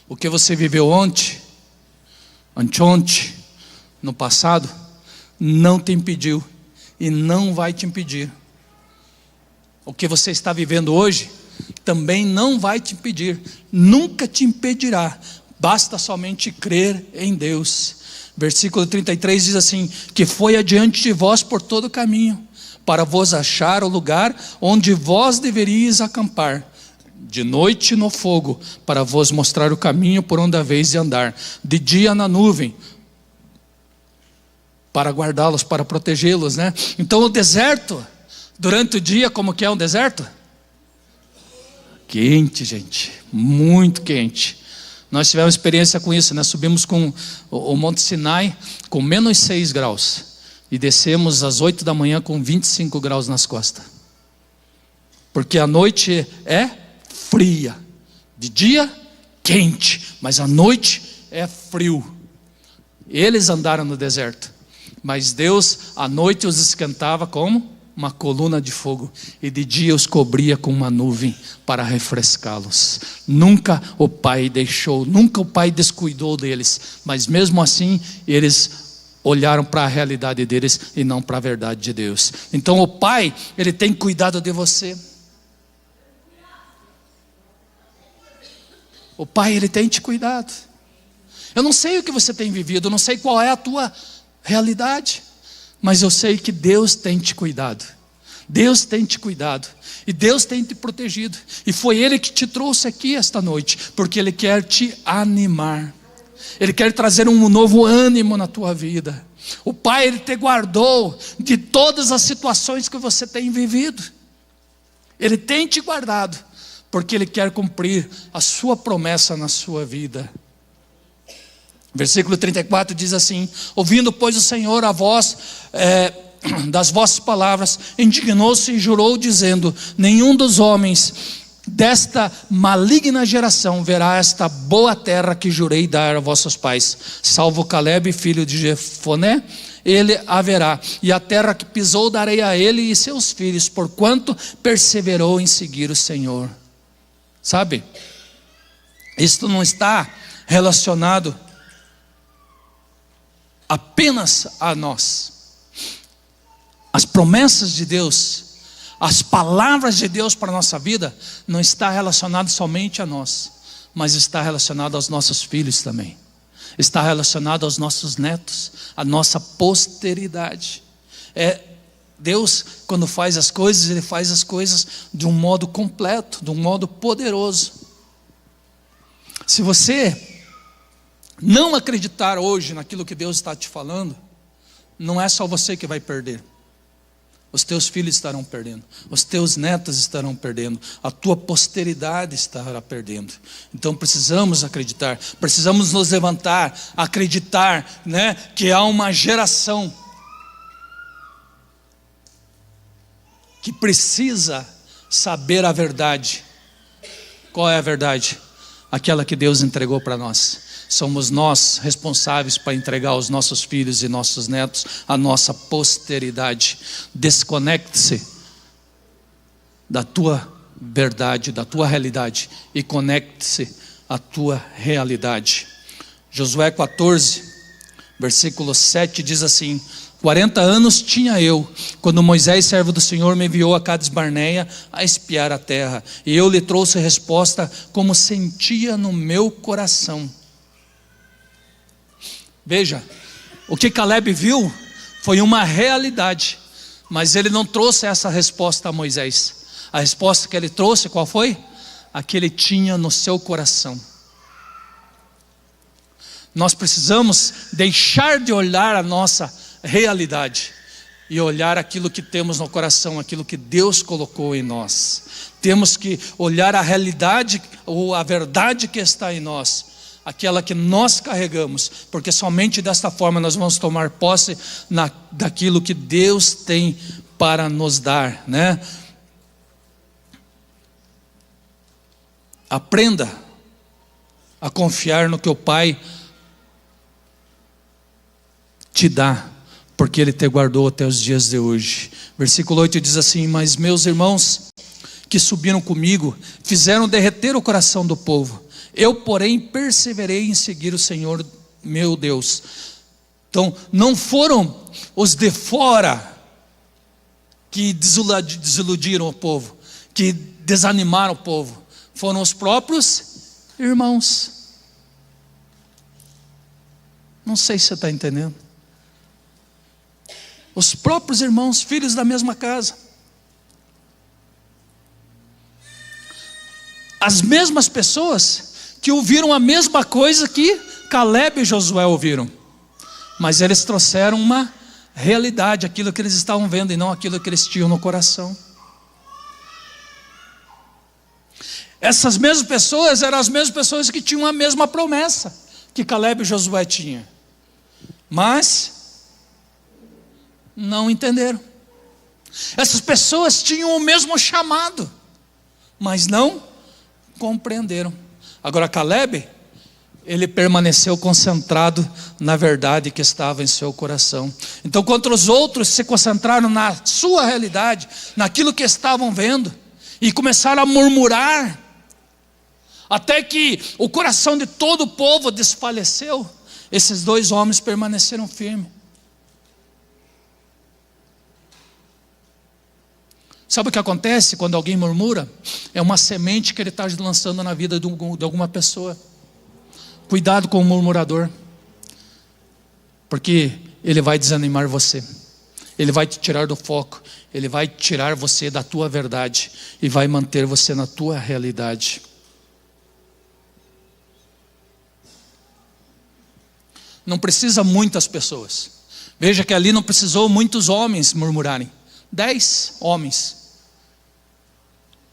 O que você viveu ontem, anteontem, no passado, não te impediu e não vai te impedir. O que você está vivendo hoje também não vai te impedir, nunca te impedirá, basta somente crer em Deus. Versículo 33 diz assim: que foi adiante de vós por todo o caminho, para vos achar o lugar onde vós deveríeis acampar, de noite no fogo, para vos mostrar o caminho por onde haveis de andar, de dia na nuvem, para guardá-los, para protegê-los, né? Então o deserto, durante o dia, como que é um deserto? Quente, gente, muito quente. Nós tivemos experiência com isso, né? Subimos com o Monte Sinai com menos 6 graus e descemos às 8 da manhã com 25 graus nas costas. Porque a noite é fria, de dia quente, mas a noite é frio. Eles andaram no deserto, mas Deus à noite os esquentava como uma coluna de fogo, e de dia os cobria com uma nuvem para refrescá-los. Nunca o Pai deixou, nunca o Pai descuidou deles, mas mesmo assim eles olharam para a realidade deles e não para a verdade de Deus. Então o Pai, Ele tem cuidado de você. O Pai, Ele tem te cuidado. Eu não sei o que você tem vivido, eu não sei qual é a tua realidade, mas eu sei que Deus tem te cuidado. Deus tem te cuidado. E Deus tem te protegido. E foi Ele que te trouxe aqui esta noite, porque Ele quer te animar. Ele quer trazer um novo ânimo na tua vida. O Pai, Ele te guardou de todas as situações que você tem vivido. Ele tem te guardado, porque Ele quer cumprir a sua promessa na sua vida. Versículo 34 diz assim: ouvindo pois o Senhor a voz das vossas palavras, indignou-se e jurou dizendo: nenhum dos homens desta maligna geração verá esta boa terra que jurei dar a vossos pais, salvo Calebe, filho de Jefoné, ele a verá, e a terra que pisou darei a ele e seus filhos, porquanto perseverou em seguir o Senhor. Sabe, isto não está relacionado apenas a nós. As promessas de Deus, as palavras de Deus para a nossa vida não está relacionado somente a nós, mas está relacionado aos nossos filhos também. Está relacionado aos nossos netos, à nossa posteridade. Deus, quando faz as coisas, Ele faz as coisas de um modo completo, de um modo poderoso. Se você não acreditar hoje naquilo que Deus está te falando, não é só você que vai perder. Os teus filhos estarão perdendo, os teus netos estarão perdendo, a tua posteridade estará perdendo. Então precisamos acreditar, precisamos nos levantar, acreditar, né, que há uma geração que precisa saber a verdade. Qual é a verdade? Aquela que Deus entregou para nós. Somos nós responsáveis para entregar aos nossos filhos e nossos netos a nossa posteridade. Desconecte-se da tua verdade, da tua realidade, e conecte-se à tua realidade. Josué 14, versículo 7 diz assim: 40 anos tinha eu, quando Moisés, servo do Senhor, me enviou a Cades Barneia a espiar a terra, e eu lhe trouxe resposta como sentia no meu coração. Veja, o que Caleb viu foi uma realidade, mas ele não trouxe essa resposta a Moisés. A resposta que ele trouxe, qual foi? A que ele tinha no seu coração. Nós precisamos deixar de olhar a nossa realidade e olhar aquilo que temos no coração, aquilo que Deus colocou em nós. Temos que olhar a realidade ou a verdade que está em nós, aquela que nós carregamos, porque somente desta forma nós vamos tomar posse daquilo que Deus tem para nos dar, né? Aprenda a confiar no que o Pai te dá, porque Ele te guardou até os dias de hoje. Versículo 8 diz assim: mas meus irmãos que subiram comigo fizeram derreter o coração do povo. Eu, porém, perseverei em seguir o Senhor meu Deus. Então, não foram os de fora que desiludiram o povo, que desanimaram o povo. Foram os próprios irmãos. Não sei se você está entendendo. Os próprios irmãos, filhos da mesma casa. As mesmas pessoas que ouviram a mesma coisa que Caleb e Josué ouviram, mas eles trouxeram uma realidade, aquilo que eles estavam vendo e não aquilo que eles tinham no coração. Essas mesmas pessoas eram as mesmas pessoas que tinham a mesma promessa que Caleb e Josué tinham, mas não entenderam. Essas pessoas tinham o mesmo chamado, mas não compreenderam. Agora Caleb, ele permaneceu concentrado na verdade que estava em seu coração. Então, quando os outros se concentraram na sua realidade, naquilo que estavam vendo, e começaram a murmurar, até que o coração de todo o povo desfaleceu, esses dois homens permaneceram firmes. Sabe o que acontece quando alguém murmura? É uma semente que ele está lançando na vida de alguma pessoa. Cuidado com o murmurador, porque ele vai desanimar você, ele vai te tirar do foco, ele vai tirar você da tua verdade e vai manter você na tua realidade. Não precisa muitas pessoas. Veja que ali não precisou muitos homens murmurarem. 10 homens.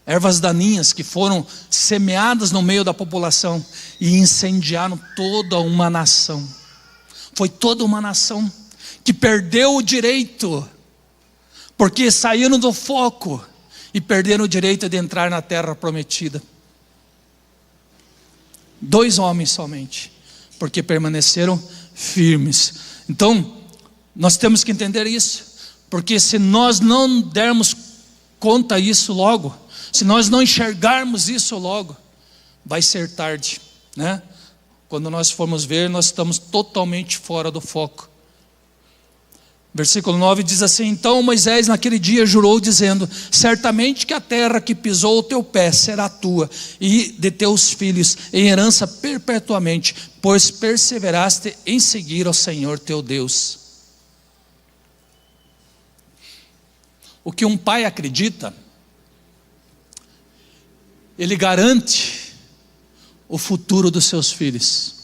Ervas daninhas que foram semeadas no meio da população e incendiaram toda uma nação. Foi toda uma nação que perdeu o direito, porque saíram do foco e perderam o direito de entrar na terra prometida. 2 homens somente, porque permaneceram firmes. Então, nós temos que entender isso, porque se nós não dermos conta disso logo, se nós não enxergarmos isso logo, vai ser tarde, né? Quando nós formos ver, nós estamos totalmente fora do foco. Versículo 9 diz assim: então Moisés naquele dia jurou dizendo: certamente que a terra que pisou o teu pé será tua e de teus filhos em herança perpetuamente, pois perseveraste em seguir ao Senhor teu Deus. O que um pai acredita, ele garante o futuro dos seus filhos.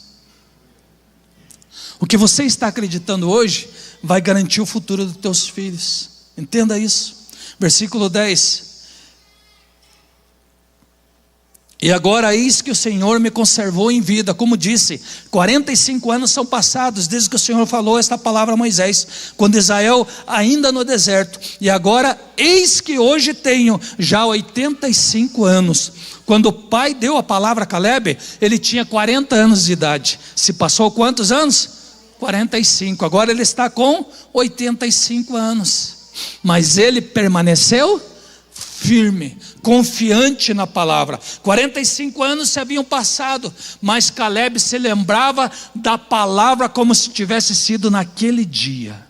O que você está acreditando hoje vai garantir o futuro dos teus filhos. Entenda isso. Versículo 10. E agora eis que o Senhor me conservou em vida. Como disse, 45 anos são passados desde que o Senhor falou esta palavra a Moisés, quando Israel ainda no deserto. E agora eis que hoje tenho já 85 anos. Quando o pai deu a palavra a Caleb, ele tinha 40 anos de idade. Se passou quantos anos? 45. Agora ele está com 85 anos. Mas ele permaneceu firme, confiante na palavra. 45 anos se haviam passado, mas Caleb se lembrava da palavra como se tivesse sido naquele dia.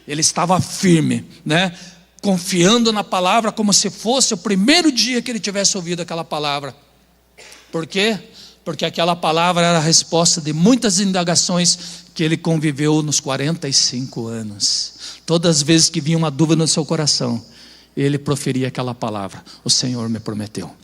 Ele estava firme, né? Confiando na palavra como se fosse o primeiro dia que ele tivesse ouvido aquela palavra. Por quê? Porque aquela palavra era a resposta de muitas indagações que ele conviveu nos 45 anos. Todas as vezes que vinha uma dúvida no seu coração, ele proferia aquela palavra: o Senhor me prometeu,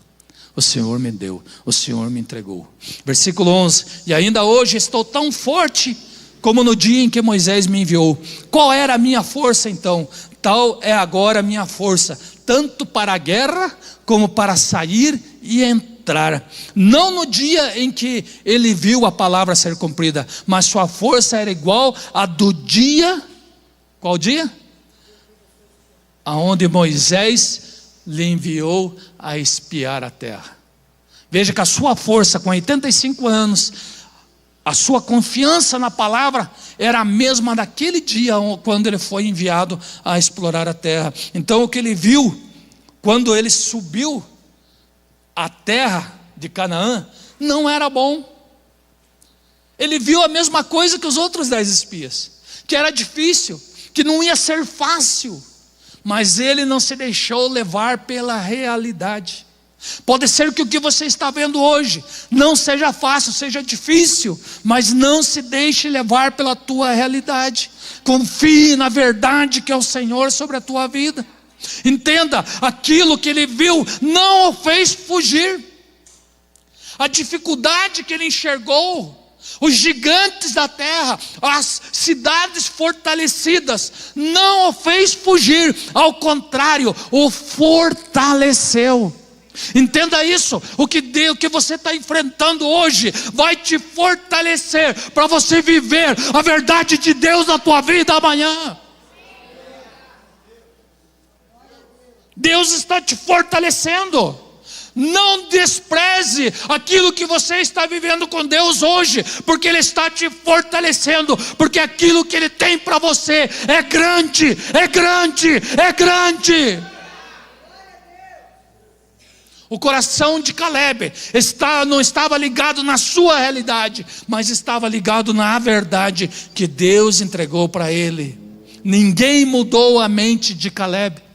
o Senhor me deu, o Senhor me entregou. Versículo 11: e ainda hoje estou tão forte como no dia em que Moisés me enviou. Qual era a minha força então? Tal é agora a minha força, tanto para a guerra como para sair e entrar. Não no dia em que ele viu a palavra ser cumprida, mas sua força era igual à do dia. Qual dia? Aonde Moisés lhe enviou a espiar a terra. Veja que a sua força com 85 anos, a sua confiança na palavra era a mesma daquele dia quando ele foi enviado a explorar a terra. Então o que ele viu quando ele subiu a terra de Canaã não era bom. Ele viu a mesma coisa que os outros 10 espias, que era difícil, que não ia ser fácil, mas ele não se deixou levar pela realidade. Pode ser que o que você está vendo hoje não seja fácil, seja difícil, mas não se deixe levar pela tua realidade. Confie na verdade que é o Senhor sobre a tua vida. Entenda, aquilo que ele viu não o fez fugir. A dificuldade que ele enxergou, os gigantes da terra, as cidades fortalecidas, não o fez fugir, ao contrário, o fortaleceu. Entenda isso, o que você está enfrentando hoje vai te fortalecer para você viver a verdade de Deus na tua vida amanhã. Deus está te fortalecendo. Não despreze aquilo que você está vivendo com Deus hoje, porque Ele está te fortalecendo, porque aquilo que Ele tem para você é grande, é grande, é grande. O coração de Caleb não estava ligado na sua realidade, mas estava ligado na verdade que Deus entregou para ele. Ninguém mudou a mente de Caleb.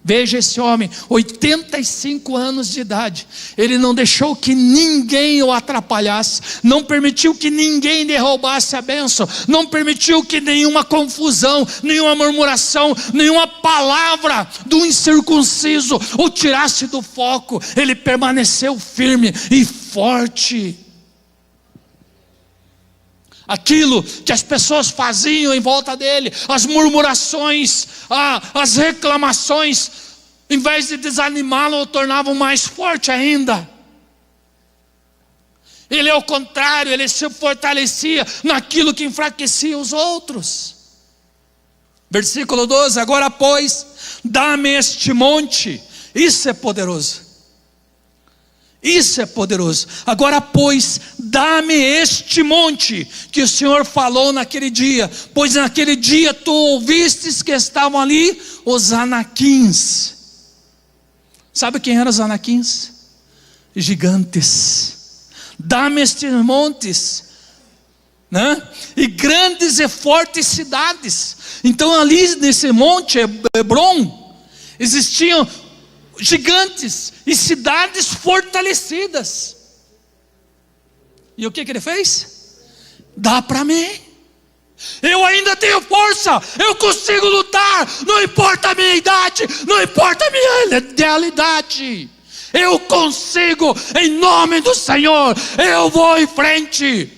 Veja esse homem, 85 anos de idade, ele não deixou que ninguém o atrapalhasse, não permitiu que ninguém derrubasse a bênção, não permitiu que nenhuma confusão, nenhuma murmuração, nenhuma palavra do incircunciso o tirasse do foco. Ele permaneceu firme e forte. Aquilo que as pessoas faziam em volta dele, as murmurações, as reclamações, em vez de desanimá-lo, o tornavam mais forte ainda. Ele ao contrário, ele se fortalecia naquilo que enfraquecia os outros. Versículo 12: agora pois, dá-me este monte. Isso é poderoso. Isso é poderoso. Agora pois, dá-me este monte que o Senhor falou naquele dia, pois naquele dia tu ouvistes que estavam ali os anaquins. Sabe quem eram os anaquins? Gigantes. Dá-me estes montes né? E grandes e fortes cidades. Então ali nesse monte Hebron existiam gigantes e cidades fortalecidas. E o que ele fez? Dá para mim, eu ainda tenho força, eu consigo lutar, não importa a minha idade, não importa a minha realidade, eu consigo, em nome do Senhor, eu vou em frente.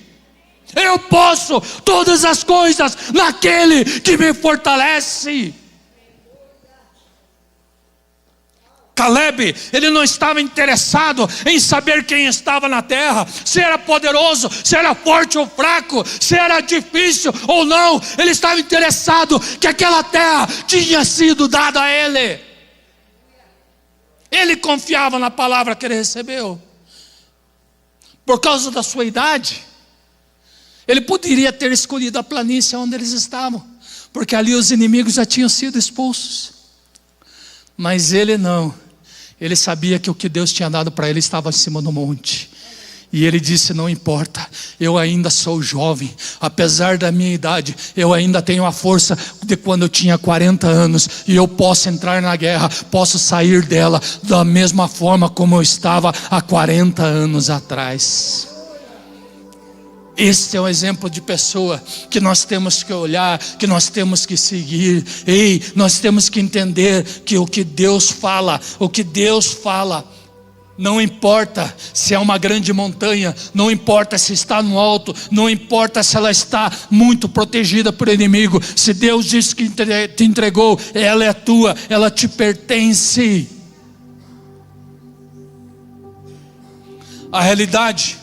Eu posso todas as coisas naquele que me fortalece. Caleb, ele não estava interessado em saber quem estava na terra, se era poderoso, se era forte ou fraco, se era difícil ou não. Ele estava interessado que aquela terra tinha sido dada a ele. Ele confiava na palavra que ele recebeu. Por causa da sua idade, ele poderia ter escolhido a planície onde eles estavam, porque ali os inimigos já tinham sido expulsos. Mas ele não. Ele sabia que o que Deus tinha dado para ele estava em cima do monte. E ele disse: não importa, eu ainda sou jovem, apesar da minha idade, eu ainda tenho a força de quando eu tinha 40 anos, e eu posso entrar na guerra, posso sair dela da mesma forma como eu estava há 40 anos atrás. Este é um exemplo de pessoa que nós temos que olhar, que nós temos que seguir. Ei, nós temos que entender que o que Deus fala, não importa se é uma grande montanha, não importa se está no alto, não importa se ela está muito protegida por inimigo. Se Deus disse que te entregou, ela é tua, ela te pertence. A realidade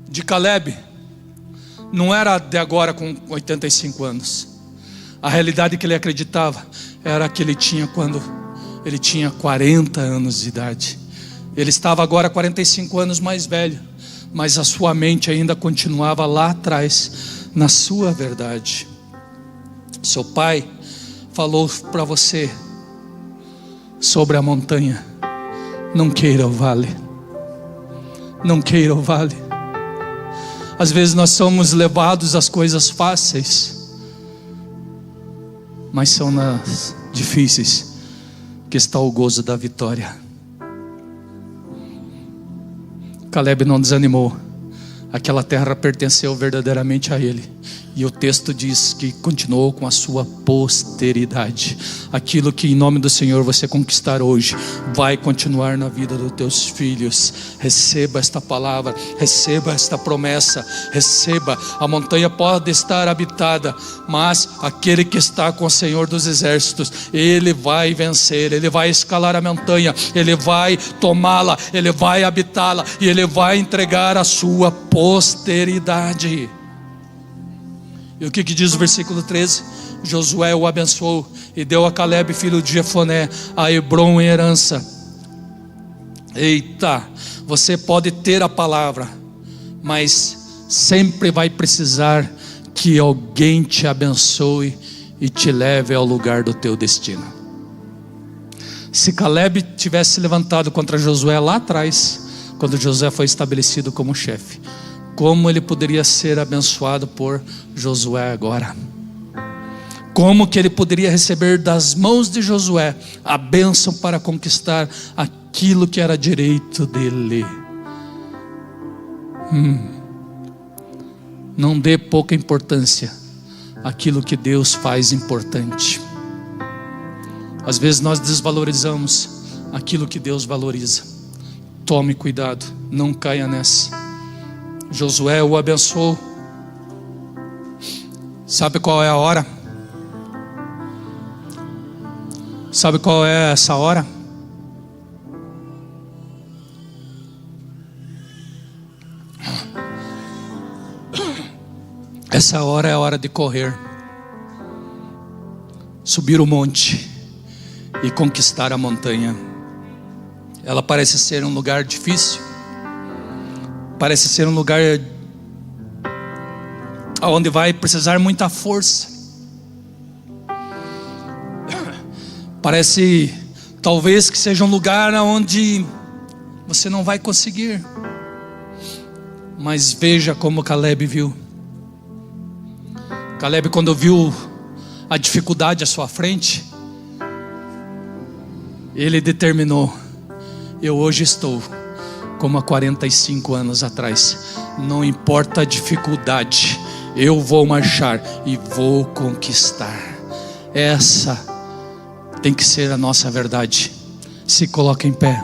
de Caleb não era de agora com 85 anos. A realidade que ele acreditava era a que ele tinha quando ele tinha 40 anos de idade. Ele estava agora 45 anos mais velho, mas a sua mente ainda continuava lá atrás, na sua verdade. Seu pai falou para você sobre a montanha: não queira o vale, não queira o vale. Às vezes nós somos levados às coisas fáceis, mas são nas difíceis que está o gozo da vitória. Caleb não desanimou. Aquela terra pertenceu verdadeiramente a ele. E o texto diz que continuou com a sua posteridade. Aquilo que em nome do Senhor você conquistar hoje, vai continuar na vida dos teus filhos. Receba esta palavra, receba esta promessa, receba. A montanha pode estar habitada, mas aquele que está com o Senhor dos exércitos, ele vai vencer, ele vai escalar a montanha, ele vai tomá-la, ele vai habitá-la, e ele vai entregar a sua posteridade. E o que diz o versículo 13? Josué o abençoou e deu a Caleb, filho de Jefoné, a Hebron em herança. Eita, você pode ter a palavra, mas sempre vai precisar que alguém te abençoe e te leve ao lugar do teu destino. Se Caleb tivesse levantado contra Josué lá atrás, quando Josué foi estabelecido como chefe, como ele poderia ser abençoado por Josué agora? Como que ele poderia receber das mãos de Josué a bênção para conquistar aquilo que era direito dele? Não dê pouca importância àquilo que Deus faz importante. Às vezes nós desvalorizamos aquilo que Deus valoriza. Tome cuidado, não caia nessa. Josué o abençoou. Sabe qual é a hora? Sabe qual é essa hora? Essa hora é a hora de correr, subir o monte e conquistar a montanha. Ela parece ser um lugar difícil, parece ser um lugar onde vai precisar muita força. Parece talvez que seja um lugar onde você não vai conseguir. Mas veja como Caleb viu. Caleb, quando viu a dificuldade à sua frente, ele determinou: eu hoje estou como há 45 anos atrás. Não importa a dificuldade, eu vou marchar e vou conquistar. Essa tem que ser a nossa verdade. Se coloca em pé.